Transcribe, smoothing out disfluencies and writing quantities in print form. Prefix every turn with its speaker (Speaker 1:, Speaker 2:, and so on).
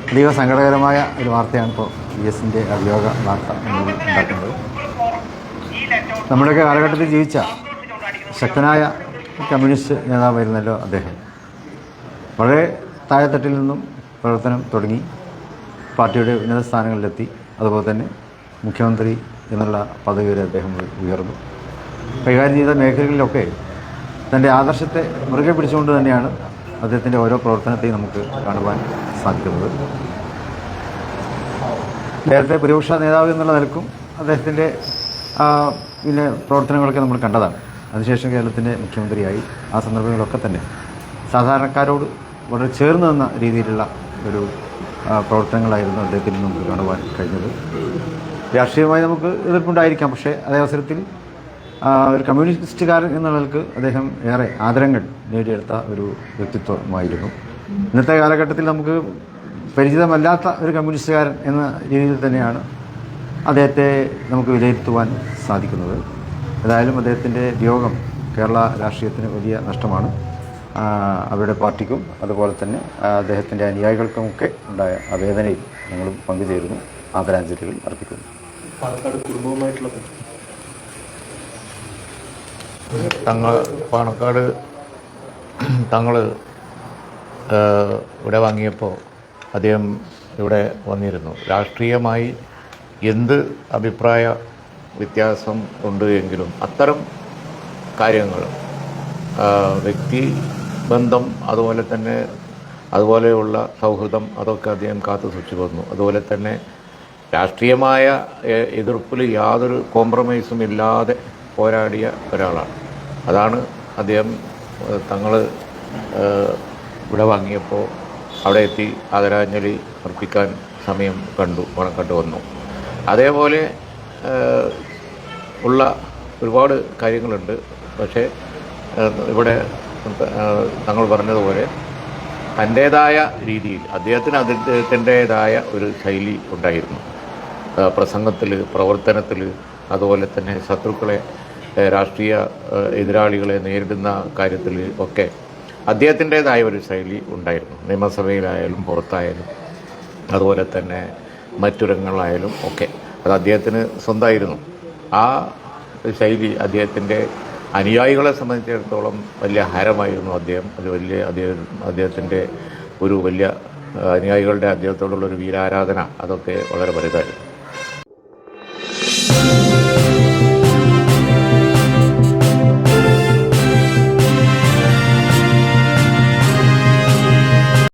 Speaker 1: അതീവ സങ്കടകരമായ ഒരു വാർത്തയാണ് ഇപ്പോൾ VS-ൻ്റെ അഭിയോഗ വാർത്ത ഉണ്ടാക്കുന്നത്. നമ്മുടെയൊക്കെ കാലഘട്ടത്തിൽ ജീവിച്ച ശക്തനായ കമ്മ്യൂണിസ്റ്റ് നേതാവായിരുന്നല്ലോ അദ്ദേഹം. വളരെ താഴെത്തട്ടിൽ നിന്നും പ്രവർത്തനം തുടങ്ങി പാർട്ടിയുടെ ഉന്നത സ്ഥാനങ്ങളിലെത്തി. അതുപോലെ തന്നെ മുഖ്യമന്ത്രി എന്നുള്ള പദവി വരെ അദ്ദേഹം ഉയർന്നു. കൈകാര്യം ചെയ്ത മേഖലകളിലൊക്കെ തൻ്റെ ആദർശത്തെ മുറുകെ പിടിച്ചുകൊണ്ട് തന്നെയാണ് അദ്ദേഹത്തിൻ്റെ ഓരോ പ്രവർത്തനത്തെയും നമുക്ക് കാണുവാൻ സാധിക്കുന്നത്. നേരത്തെ പ്രതിപക്ഷ നേതാവ് എന്നുള്ള നിലക്കും അദ്ദേഹത്തിൻ്റെ പിന്നെ പ്രവർത്തനങ്ങളൊക്കെ നമ്മൾ കണ്ടതാണ്. അതിനുശേഷം കേരളത്തിൻ്റെ മുഖ്യമന്ത്രിയായി ആ സന്ദർഭങ്ങളൊക്കെ തന്നെ സാധാരണക്കാരോട് വളരെ ചേർന്ന് നിന്ന രീതിയിലുള്ള ഒരു പ്രവർത്തനങ്ങളായിരുന്നു അദ്ദേഹത്തിൽ നിന്ന് നമുക്ക് കാണുവാൻ കഴിഞ്ഞത്. രാഷ്ട്രീയമായി നമുക്ക് എതിർപ്പുണ്ടായിരിക്കാം, പക്ഷേ അതേ അവസരത്തിൽ ഒരു കമ്മ്യൂണിസ്റ്റുകാരൻ എന്ന നിലക്ക് അദ്ദേഹം ഏറെ ആദരങ്ങൾ നേടിയെടുത്ത ഒരു വ്യക്തിത്വമായിരുന്നു. ഇന്നത്തെ കാലഘട്ടത്തിൽ നമുക്ക് പരിചിതമല്ലാത്ത ഒരു കമ്മ്യൂണിസ്റ്റുകാരൻ എന്ന രീതിയിൽ തന്നെയാണ് അദ്ദേഹത്തെ നമുക്ക് വിലയിരുത്തുവാൻ സാധിക്കുന്നത്. ഏതായാലും അദ്ദേഹത്തിൻ്റെ വിയോഗം കേരള രാഷ്ട്രീയത്തിന് വലിയ നഷ്ടമാണ്. അവരുടെ പാർട്ടിക്കും അതുപോലെ തന്നെ അദ്ദേഹത്തിൻ്റെ അനുയായികൾക്കുമൊക്കെ ഉണ്ടായ ആ വേദനയിൽ ഞങ്ങളും പങ്കുചേരുന്നു, ആദരാഞ്ജലികൾ അർപ്പിക്കുന്നു.
Speaker 2: പാലക്കാട് കുടുംബവുമായിട്ടുള്ള
Speaker 3: പാണക്കാട് തങ്ങൾ ഇവിടെ വാങ്ങിയപ്പോൾ അദ്ദേഹം ഇവിടെ വന്നിരുന്നു. രാഷ്ട്രീയമായി എന്ത് അഭിപ്രായ വ്യത്യാസം ഉണ്ട് എങ്കിലും അത്തരം കാര്യങ്ങൾ വ്യക്തി ബന്ധം അതുപോലെയുള്ള സൗഹൃദം അതൊക്കെ അദ്ദേഹം കാത്തു സൂക്ഷിച്ചു വന്നു. അതുപോലെ തന്നെ രാഷ്ട്രീയമായ എതിർപ്പിൽ യാതൊരു കോംപ്രമൈസും ഇല്ലാതെ പോരാടിയ ഒരാളാണ്. അതാണ് അദ്ദേഹം തങ്ങൾ ഇവിടെ വാങ്ങിയപ്പോൾ അവിടെ എത്തി ആദരാഞ്ജലി അർപ്പിക്കാൻ സമയം കണ്ടു വന്നു. അതേപോലെ ഉള്ള ഒരുപാട് കാര്യങ്ങളുണ്ട്. പക്ഷേ ഇവിടെ തങ്ങൾ പറഞ്ഞതുപോലെ തൻ്റേതായ രീതിയിൽ അദ്ദേഹത്തിൻ്റേതായ ഒരു ശൈലി ഉണ്ടായിരുന്നു. പ്രസംഗത്തിൽ, പ്രവർത്തനത്തിൽ, അതുപോലെ തന്നെ ശത്രുക്കളെ, രാഷ്ട്രീയ എതിരാളികളെ നേരിടുന്ന കാര്യത്തിൽ ഒക്കെ അദ്ദേഹത്തിൻ്റേതായ ഒരു ശൈലി ഉണ്ടായിരുന്നു. നിയമസഭയിലായാലും പുറത്തായാലും അതുപോലെ തന്നെ മറ്റുരങ്ങളായാലും ഒക്കെ അത് അദ്ദേഹത്തിന് സ്വന്തമായിരുന്നു. ആ ശൈലി അദ്ദേഹത്തിൻ്റെ അനുയായികളെ സംബന്ധിച്ചിടത്തോളം വലിയ ഹരമായിരുന്നു. അദ്ദേഹത്തിൻ്റെ ഒരു വലിയ അനുയായികളുടെ അദ്ദേഹത്തോടുള്ളൊരു വീരാരാധന അതൊക്കെ വളരെ വലുതായിരുന്നു.